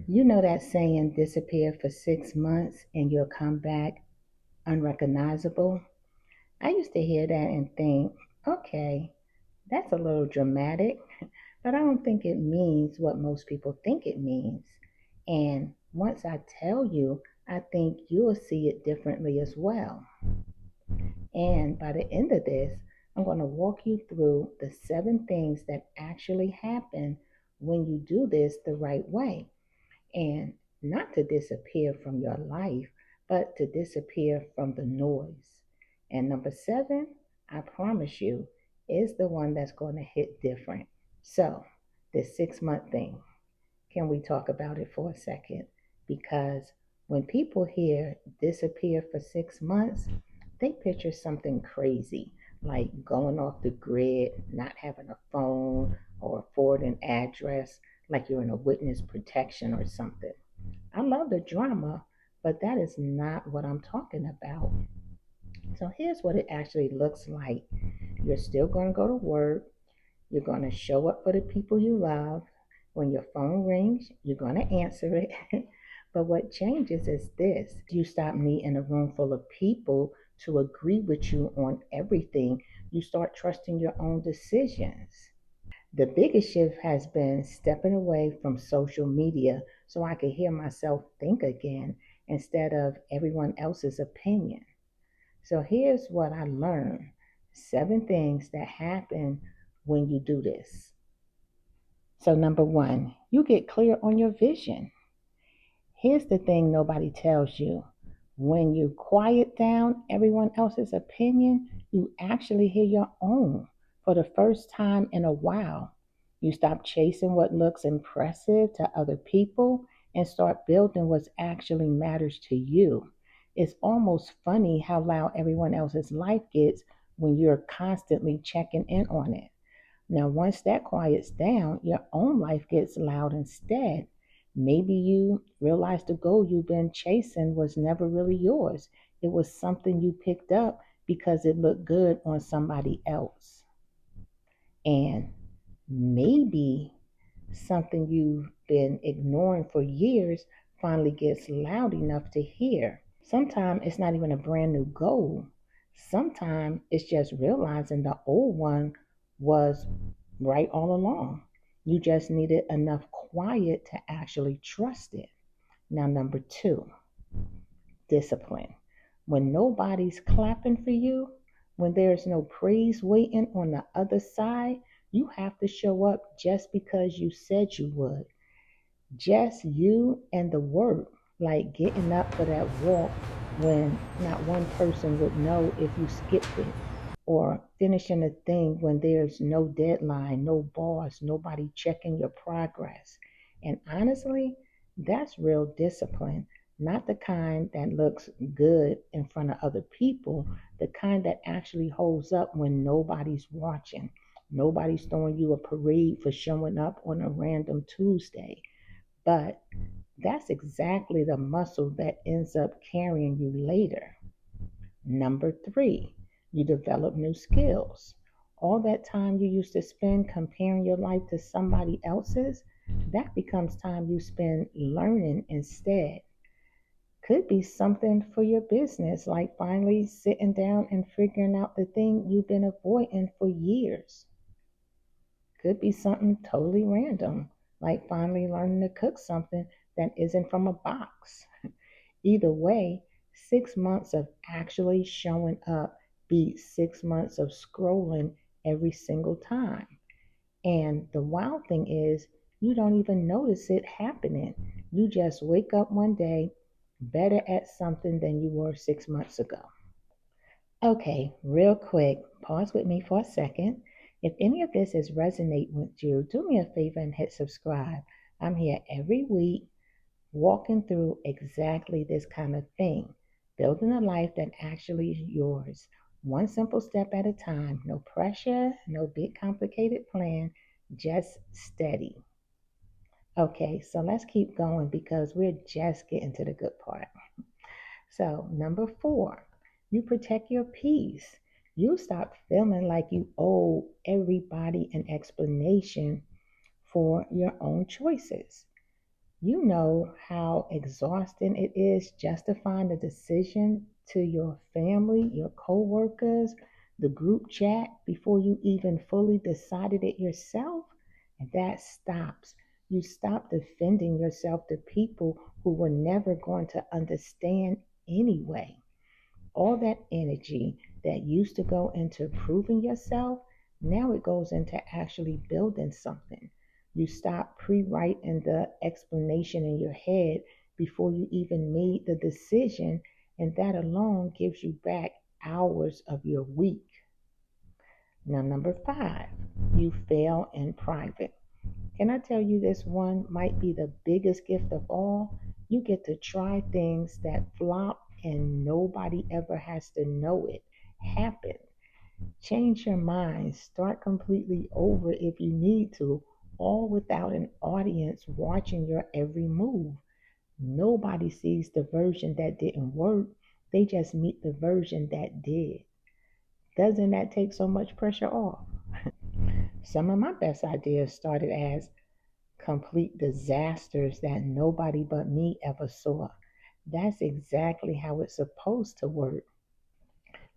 You know that saying, disappear for 6 months and you'll come back unrecognizable? I used to hear that and think, okay, that's a little dramatic, but I don't think it means what most people think it means. And once I tell you, I think you'll see it differently as well. And by the end of this, I'm going to walk you through the 7 things that actually happen when you do this the right way. And not to disappear from your life, but to disappear from the noise. And number 7, I promise you, is the one that's going to hit different. So, this 6 month thing, can we talk about it for a second? Because when people hear disappear for 6 months, they picture something crazy, like going off the grid, not having a phone, or forward an address, like you're in a witness protection or something. I love the drama, but that is not what I'm talking about. So here's what it actually looks like. You're still going to go to work. You're going to show up for the people you love. When your phone rings, you're going to answer it. But what changes is this: you stop needing a room full of people to agree with you on everything. You start trusting your own decisions. The biggest shift has been stepping away from social media so I could hear myself think again instead of everyone else's opinion. So here's what I learned: 7 things that happen when you do this. So, number 1, you get clear on your vision. Here's the thing nobody tells you: when you quiet down everyone else's opinion, you actually hear your own for the first time in a while. You stop chasing what looks impressive to other people and start building what actually matters to you. It's almost funny how loud everyone else's life gets when you're constantly checking in on it. Now, once that quiets down, your own life gets loud instead. Maybe you realize the goal you've been chasing was never really yours. It was something you picked up because it looked good on somebody else. And maybe something you've been ignoring for years finally gets loud enough to hear. Sometimes it's not even a brand new goal. Sometimes it's just realizing the old one was right all along. You just needed enough quiet to actually trust it. Now, number 2, discipline. When nobody's clapping for you, when there's no praise waiting on the other side, you have to show up just because you said you would. Just you and the work, like getting up for that walk when not one person would know if you skipped it, or finishing a thing when there's no deadline, no boss, nobody checking your progress. And honestly, that's real discipline, not the kind that looks good in front of other people, the kind that actually holds up when nobody's watching. Nobody's throwing you a parade for showing up on a random Tuesday. But that's exactly the muscle that ends up carrying you later. Number 3, you develop new skills. All that time you used to spend comparing your life to somebody else's, that becomes time you spend learning instead. Could be something for your business, like finally sitting down and figuring out the thing you've been avoiding for years. Could be something totally random, like finally learning to cook something that isn't from a box. Either way, 6 months of actually showing up beats 6 months of scrolling every single time. And the wild thing is, you don't even notice it happening. You just wake up one day better at something than you were 6 months ago. Okay, real quick, pause with me for a second. If any of this is resonate with you, do me a favor and hit subscribe. I'm here every week walking through exactly this kind of thing, building a life that actually is yours, one simple step at a time. No pressure, no big complicated plan, just steady. Okay, so let's keep going because we're just getting to the good part. So, number 4, you protect your peace. You stop feeling like you owe everybody an explanation for your own choices. You know how exhausting it is justifying the decision to your family, your coworkers, the group chat before you even fully decided it yourself? And that stops. You stop defending yourself to people who were never going to understand anyway. All that energy that used to go into proving yourself, now it goes into actually building something. You stop pre writing the explanation in your head before you even made the decision, and that alone gives you back hours of your week. Now, number five, you fail in private. Can I tell you this one might be the biggest gift of all? You get to try things that flop and nobody ever has to know it happened. Change your mind, start completely over if you need to, all without an audience watching your every move. Nobody sees the version that didn't work, they just meet the version that did. Doesn't that take so much pressure off? Some of my best ideas started as complete disasters that nobody but me ever saw. That's exactly how it's supposed to work.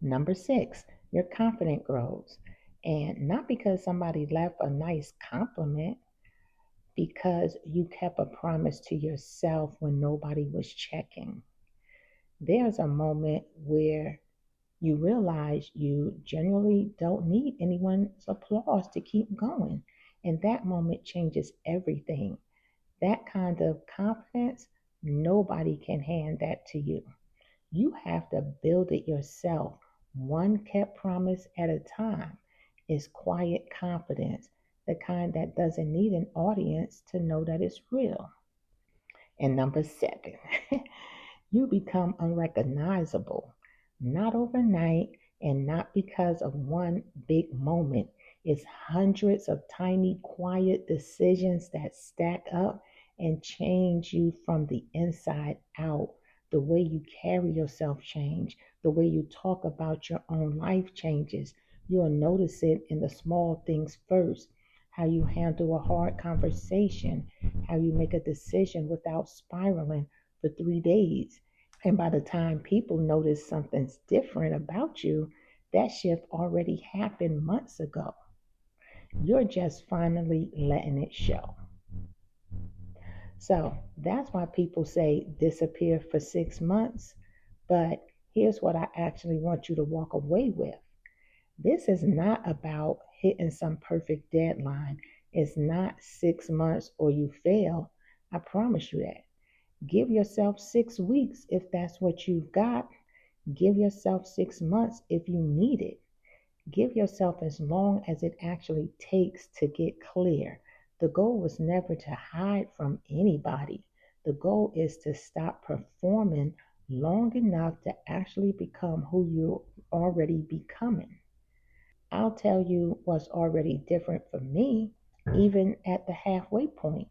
Number six, your confidence grows. And not because somebody left a nice compliment, because you kept a promise to yourself when nobody was checking. There's a moment where you realize you genuinely don't need anyone's applause to keep going. And that moment changes everything. That kind of confidence, nobody can hand that to you. You have to build it yourself, one kept promise at a time. It's quiet confidence, the kind that doesn't need an audience to know that it's real. And number seven, you become unrecognizable, not overnight and not because of one big moment. It's hundreds of tiny, quiet decisions that stack up and change you from the inside out. The way you carry yourself change, the way you talk about your own life changes. You'll notice it in the small things first. How you handle a hard conversation, how you make a decision without spiraling for 3 days. And by the time people notice something's different about you, that shift already happened months ago. You're just finally letting it show. So that's why people say disappear for 6 months. But here's what I actually want you to walk away with. This is not about hitting some perfect deadline. It's not 6 months or you fail. I promise you that. Give yourself 6 weeks if that's what you've got. Give yourself 6 months if you need it. Give yourself as long as it actually takes to get clear. The goal was never to hide from anybody. The goal is to stop performing long enough to actually become who you're already becoming. I'll tell you what's already different for me, even at the halfway point.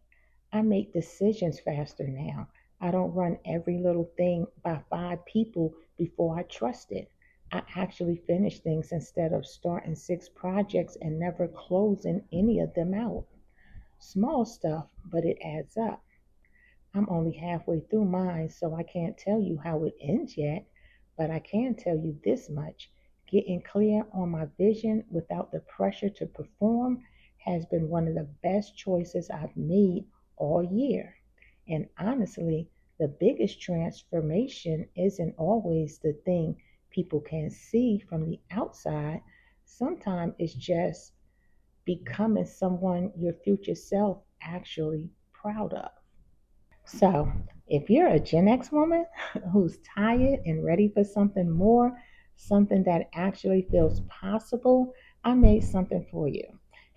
I make decisions faster now. I don't run every little thing by five people before I trust it. I actually finish things instead of starting six projects and never closing any of them out. Small stuff, but it adds up. I'm only halfway through mine, so I can't tell you how it ends yet, but I can tell you this much. Getting clear on my vision without the pressure to perform has been one of the best choices I've made all year. And honestly, the biggest transformation isn't always the thing people can see from the outside. Sometimes it's just becoming someone your future self actually proud of. So, if you're a Gen X woman who's tired and ready for something more, something that actually feels possible, I made something for you.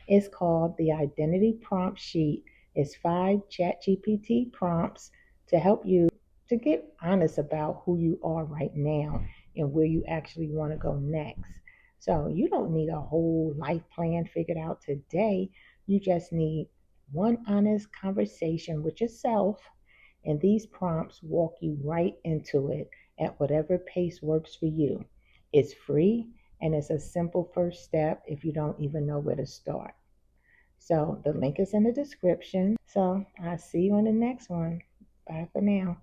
It's called the Identity Prompt Sheet. It's 5 ChatGPT prompts to help you to get honest about who you are right now and where you actually want to go next. So, you don't need a whole life plan figured out today. You just need one honest conversation with yourself, and these prompts walk you right into it at whatever pace works for you. It's free and it's a simple first step if you don't even know where to start. So the link is in the description. So I'll see you in the next one. Bye for now.